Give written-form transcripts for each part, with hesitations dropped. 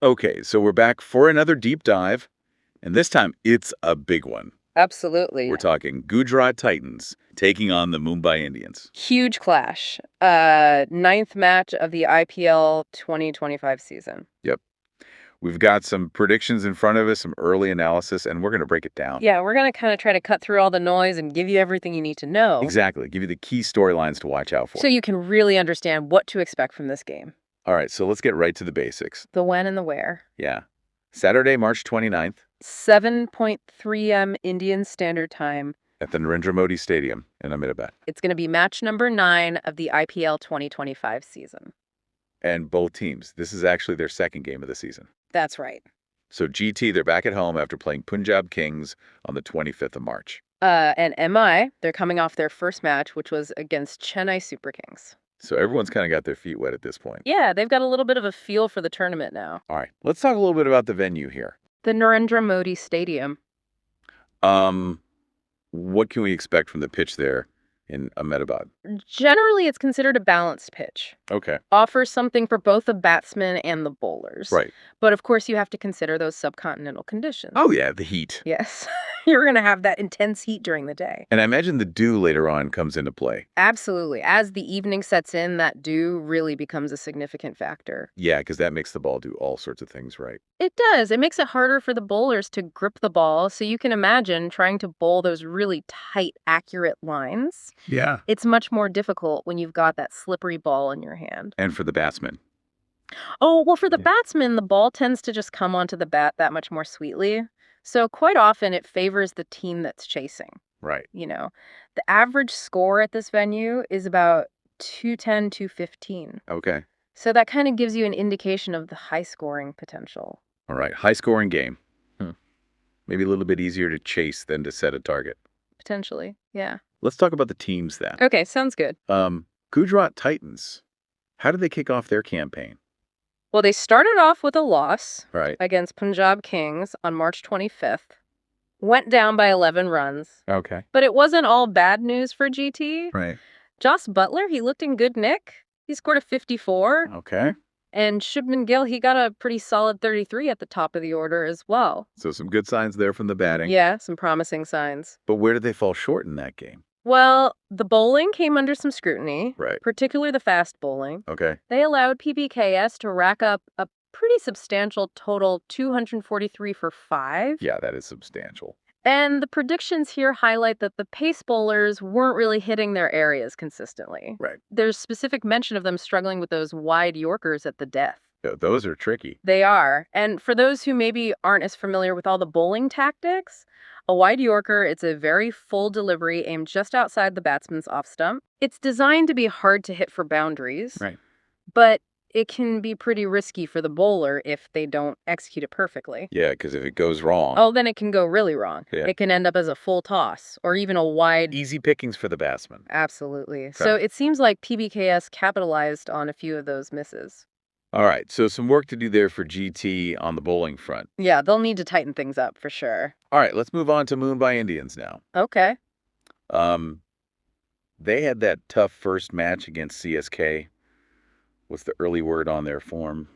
Okay, so we're back for another deep dive, and this time it's a big one. Absolutely. We're talking Gujarat Titans taking on the Mumbai Indians. Huge clash. Ninth match of the IPL 2025 season. Yep. We've got some predictions in front of us, some early analysis, and we're going to break it down. Yeah, we're going to kind of try to cut through all the noise and give you everything you need to know. Exactly. Give you the key storylines to watch out for. So you can really understand what to expect from this game. All right, so let's get right to the basics. The when and the where. Yeah. Saturday, March 29th 7:3 m. Indian Standard Time. at the Narendra Modi Stadium in Ahmedabad. It's going to be match number 9 of the IPL 2025 season. And both teams, this is actually their second game of the season. That's right. So GT, they're back at home after playing Punjab Kings on the 25th of March. And MI, they're coming off their first match, which was against Chennai Super Kings. So everyone's kind of got their feet wet at this point. Yeah, they've got a little bit of a feel for the tournament now. All right, let's talk a little bit about the venue here. The Narendra Modi Stadium. What can we expect from the pitch there in Ahmedabad? Generally, it's considered a balanced pitch. Okay. Offers something for both the batsmen and the bowlers. Right. But of course, you have to consider those subcontinental conditions. Oh, yeah, the heat. Yes. You're going to have that intense heat during the day. And I imagine the dew later on comes into play. Absolutely. As the evening sets in, that dew really becomes a significant factor. Yeah, because that makes the ball do all sorts of things right. It does. It makes it harder for the bowlers to grip the ball. So you can imagine trying to bowl those really tight, accurate lines. Yeah. It's much more difficult when you've got that slippery ball in your hand. And for the batsman. Oh, well, for the Yeah. batsman, the ball tends to just come onto the bat that much more sweetly. So quite often it favors the team that's chasing. Right. The average score at this venue is about 210, 215. Okay. So that kind of gives you an indication of the high scoring potential. All right. High scoring game. Maybe a little bit easier to chase than to set a target. Potentially, yeah. Let's talk about the teams then. Okay, sounds good. Gujarat Titans. How did they kick off their campaign? Well, they started off with a loss Right. against Punjab Kings on March 25th. Went down by 11 runs. Okay. But it wasn't all bad news for GT. Right. Joss Butler, he looked in good nick. He scored a 54. Okay. And Shubman Gill, he got a pretty solid 33 at the top of the order as well. So some good signs there from the batting. Yeah, some promising signs. But where did they fall short in that game? Well, the bowling came under some scrutiny, Right. particularly the fast bowling. Okay. They allowed PBKS to rack up a pretty substantial total 243 for 5. Yeah, that is substantial. And the predictions here highlight that the pace bowlers weren't really hitting their areas consistently. Right. There's specific mention of them struggling with those wide Yorkers at the death. Yeah, those are tricky. They are. And for those who maybe aren't as familiar with all the bowling tactics, a wide Yorker, it's a very full delivery aimed just outside the batsman's off stump. It's designed to be hard to hit for boundaries. Right. But it can be pretty risky for the bowler if they don't execute it perfectly. Yeah, because if it goes wrong. Oh, then it can go really wrong. Yeah. It can end up as a full toss or even a wide. Easy pickings for the batsman. Absolutely. So it seems like PBKS capitalized on a few of those misses. All right, so some work to do there for GT on the bowling front. Yeah, they'll need to tighten things up for sure. All right, let's move on to Mumbai Indians now. Okay. They had that tough first match against CSK. What's the early word on their form?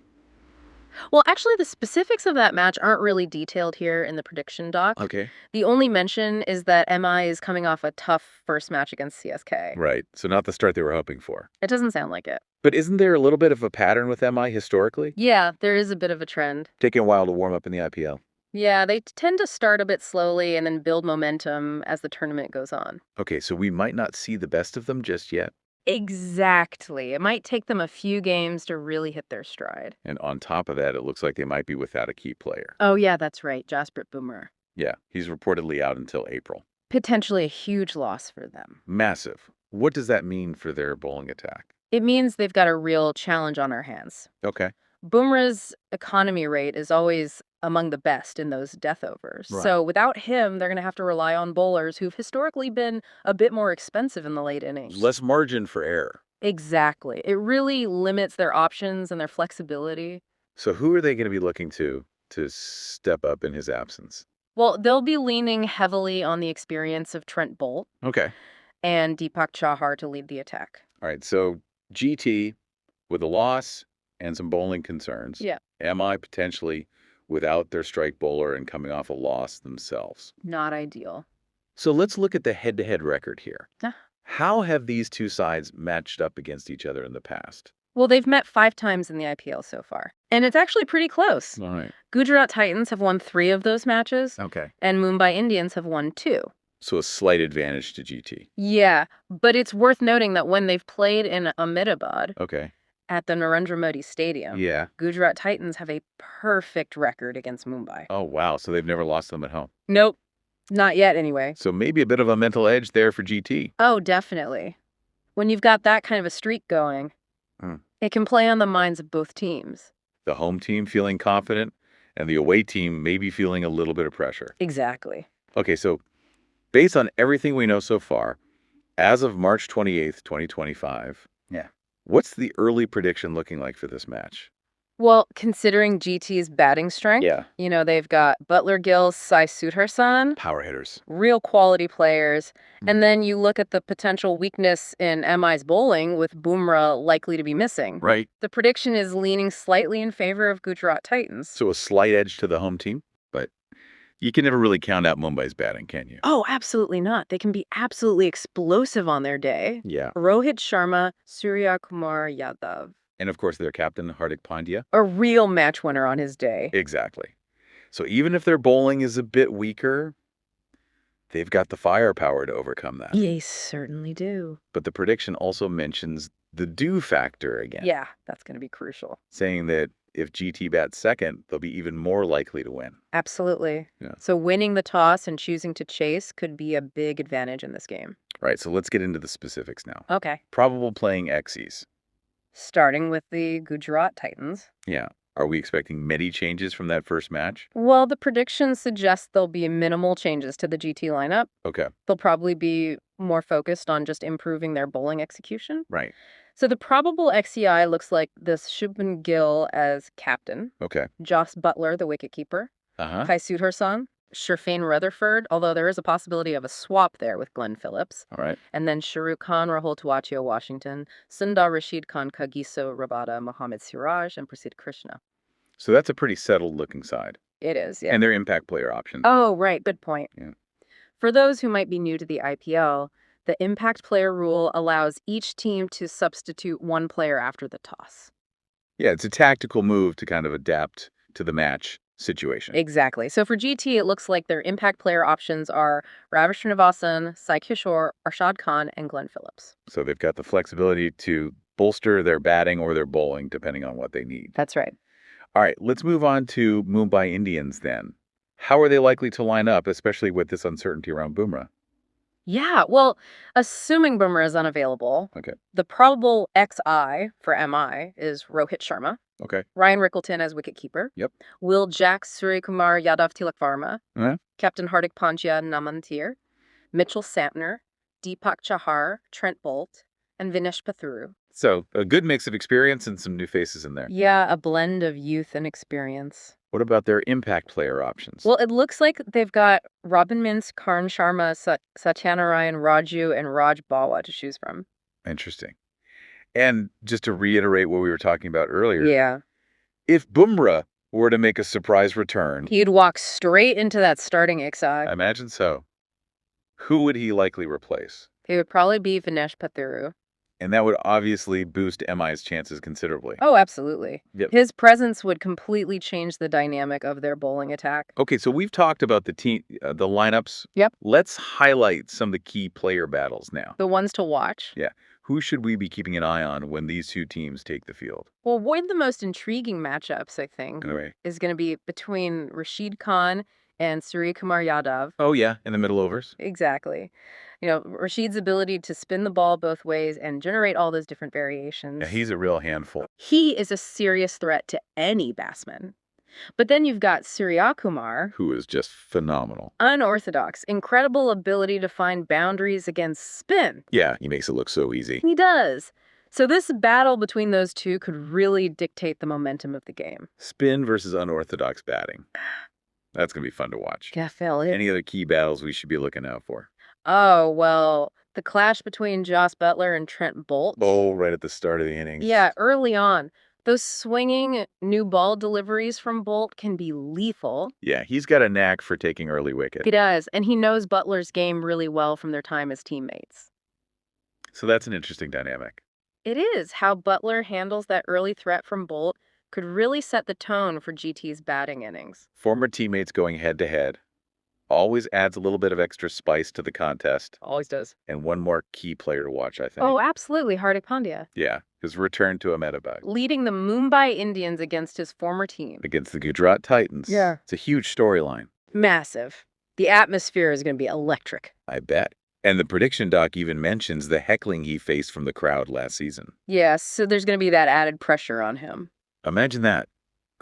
Well, actually, the specifics of that match aren't really detailed here in the prediction doc. Okay. The only mention is that MI is coming off a tough first match against CSK. Right, so not the start they were hoping for. It doesn't sound like it. But isn't there a little bit of a pattern with MI historically? Yeah, there is a bit of a trend. Taking a while to warm up in the IPL. Yeah, they tend to start a bit slowly and then build momentum as the tournament goes on. Okay, so we might not see the best of them just yet. Exactly. It might take them a few games to really hit their stride. And on top of that, it looks like they might be without a key player. Oh, yeah, that's right. Jasprit Bumrah. Yeah, he's reportedly out until April. Potentially a huge loss for them. Massive. What does that mean for their bowling attack? It means they've got a real challenge on our hands. Okay. Bumrah's economy rate is always among the best in those death overs. Right. So without him, they're going to have to rely on bowlers who've historically been a bit more expensive in the late innings. Less margin for error. Exactly. It really limits their options and their flexibility. So who are they going to be looking to step up in his absence? Well, they'll be leaning heavily on the experience of Trent Bolt Okay. and Deepak Chahar to lead the attack. All right, so GT with a loss and some bowling concerns. Yeah. MI potentially without their strike bowler and coming off a loss themselves. Not ideal. So let's look at the head-to-head record here. Ah. How have these two sides matched up against each other in the past? Well, they've met 5 times in the IPL so far, and it's actually pretty close. All right. Gujarat Titans have won 3 of those matches, Okay. and Mumbai Indians have won 2. So a slight advantage to GT. Yeah, but it's worth noting that when they've played in Ahmedabad Okay. at the Narendra Modi Stadium, Yeah. Gujarat Titans have a perfect record against Mumbai. Oh, wow. So they've never lost them at home. Nope, not yet anyway. So maybe a bit of a mental edge there for GT. Oh, definitely. When you've got that kind of a streak going, Hmm. it can play on the minds of both teams. The home team feeling confident and the away team maybe feeling a little bit of pressure. Exactly. Okay, so based on everything we know so far, as of March 28th, 2025, what's the early prediction looking like for this match? Well, considering GT's batting strength, they've got Butler, Gill, Sai Sudharsan, Power hitters. real quality players. Hmm. And then you look at the potential weakness in MI's bowling with Bumrah likely to be missing. Right. The prediction is leaning slightly in favor of Gujarat Titans. So a slight edge to the home team, but you can never really count out Mumbai's batting, can you? Oh, absolutely not. They can be absolutely explosive on their day. Yeah. Rohit Sharma, Surya Kumar Yadav. And of course, their captain, Hardik Pandya. A real match winner on his day. Exactly. So even if their bowling is a bit weaker, they've got the firepower to overcome that. They certainly do. But the prediction also mentions the do factor again. Yeah, that's going to be crucial. Saying that if GT bats second, they'll be even more likely to win. Absolutely. Yeah. So winning the toss and choosing to chase could be a big advantage in this game. Right, so let's get into the specifics now. Okay. Probable playing X's. Starting with the Gujarat Titans. Yeah. Are we expecting many changes from that first match? Well, the predictions suggest there'll be minimal changes to the GT lineup. Okay. They'll probably be more focused on just improving their bowling execution. Right. So the probable XEI looks like this Shubman Gill as captain, Okay. Joss Butler, the wicketkeeper, Uh-huh. Kai Sudharsan, Sherfane Rutherford, although there is a possibility of a swap there with Glenn Phillips, All right. and then Shahrukh Khan, Rahul Tuachio, Washington, Sundar Rashid Khan, Kagiso Rabada, Mohammad Siraj, and Prasidh Krishna. So that's a pretty settled looking side. It is, yeah. And their impact player options. Oh, right. Good point. Yeah. For those who might be new to the IPL, the impact player rule allows each team to substitute one player after the toss. Yeah, it's a tactical move to kind of adapt to the match situation. Exactly. So for GT, it looks like their impact player options are Ravi Srinivasan, Sai Kishore, Arshad Khan, and Glenn Phillips. So they've got the flexibility to bolster their batting or their bowling, depending on what they need. That's right. All right, let's move on to Mumbai Indians then. How are they likely to line up, especially with this uncertainty around Bumrah? Yeah, well, assuming Bumrah is unavailable, Okay. the probable XI for MI is Rohit Sharma, Okay. Ryan Rickleton as wicketkeeper, Yep. Will Jack, Suryakumar Yadav Tilak Varma, Uh-huh. Captain Hardik Pandya Namantir, Mitchell Santner, Deepak Chahar, Trent Bolt, and Vinesh Pathuru. So a good mix of experience and some new faces in there. Yeah, a blend of youth and experience. What about their impact player options? Well, it looks like they've got Robin Mintz, Karn Sharma, Satyanarayan Raju, and Raj Bawa to choose from. Interesting. And just to reiterate what we were talking about earlier, Yeah. if Bumrah were to make a surprise return, He'd walk straight into that starting XI. I imagine so, who would he likely replace? He would probably be Vinesh Pathuru. And that would obviously boost MI's chances considerably. Oh, absolutely. Yep. His presence would completely change the dynamic of their bowling attack. Okay, so we've talked about the lineups. Yep. Let's highlight some of the key player battles now. The ones to watch. Yeah. Who should we be keeping an eye on when these two teams take the field? Well, one of the most intriguing matchups, I think, Anyway. is going to be between Rashid Khan and Suryakumar Yadav. Oh, yeah, in the middle overs. Exactly. Rashid's ability to spin the ball both ways and generate all those different variations. Yeah, he's a real handful. He is a serious threat to any batsman. But then you've got Suryakumar, Who is just phenomenal. unorthodox, incredible ability to find boundaries against spin. Yeah, he makes it look so easy. He does. So this battle between those two could really dictate the momentum of the game. Spin versus unorthodox batting. That's going to be fun to watch. Yeah, Phil. Any other key battles we should be looking out for? Oh, well, the clash between Joss Butler and Trent Bolt. Oh, right at the start of the innings. Yeah, early on. Those swinging new ball deliveries from Bolt can be lethal. Yeah, he's got a knack for taking early wicket. He does, and he knows Butler's game really well from their time as teammates. So that's an interesting dynamic. It is. How Butler handles that early threat from Bolt could really set the tone for GT's batting innings. Former teammates going head-to-head always adds a little bit of extra spice to the contest. Always does. And one more key player to watch, I think. Oh, absolutely, Hardik Pandya. Yeah, his return to Ahmedabad. Leading the Mumbai Indians against his former team. Against the Gujarat Titans. Yeah. It's a huge storyline. Massive. The atmosphere is going to be electric. I bet. And the prediction doc even mentions the heckling he faced from the crowd last season. Yes, so there's going to be that added pressure on him. Imagine that,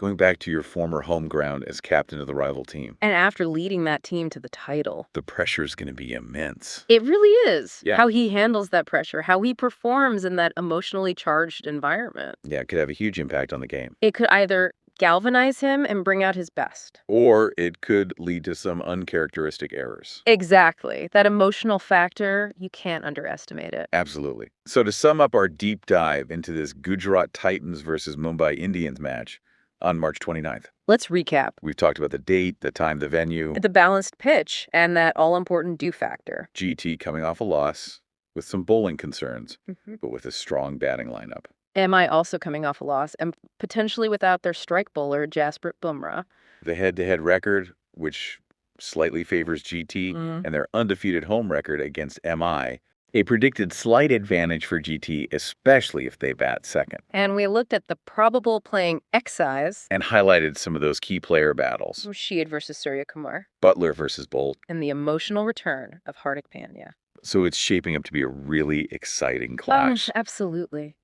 going back to your former home ground as captain of the rival team. And after leading that team to the title. The pressure's going to be immense. It really is. Yeah. How he handles that pressure, how he performs in that emotionally charged environment. Yeah, it could have a huge impact on the game. It could either galvanize him and bring out his best. Or it could lead to some uncharacteristic errors. Exactly. That emotional factor, you can't underestimate it. Absolutely. So to sum up our deep dive into this Gujarat Titans versus Mumbai Indians match on March 29th. Let's recap. We've talked about the date, the time, the venue. The balanced pitch and that all-important do factor. GT coming off a loss with some bowling concerns, but with a strong batting lineup. MI also coming off a loss and potentially without their strike bowler, Jasprit Bumrah. The head-to-head record, which slightly favors GT, and their undefeated home record against MI, a predicted slight advantage for GT, especially if they bat second. And we looked at the probable playing excise. And highlighted some of those key player battles. Rashid versus Surya Kumar. Butler versus Bolt. And the emotional return of Hardik Pandya. So it's shaping up to be a really exciting clash. Oh, absolutely.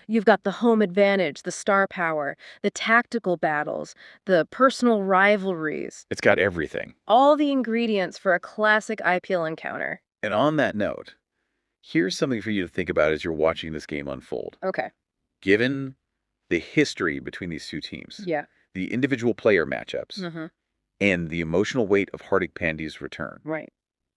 You've got the home advantage, the star power, the tactical battles, the personal rivalries. It's got everything. All the ingredients for a classic IPL encounter. And on that note, here's something for you to think about as you're watching this game unfold. Okay. Given the history between these two teams, Yeah. the individual player matchups, and the emotional weight of Hardik Pandya's return, Right.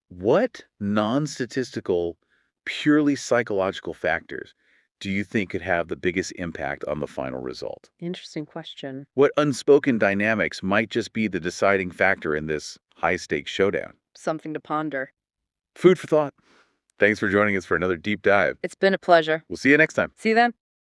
what non-statistical, purely psychological factors do you think could have the biggest impact on the final result? Interesting question. What unspoken dynamics might just be the deciding factor in this high-stakes showdown? Something to ponder. Food for thought. Thanks for joining us for another deep dive. It's been a pleasure. We'll see you next time. See you then.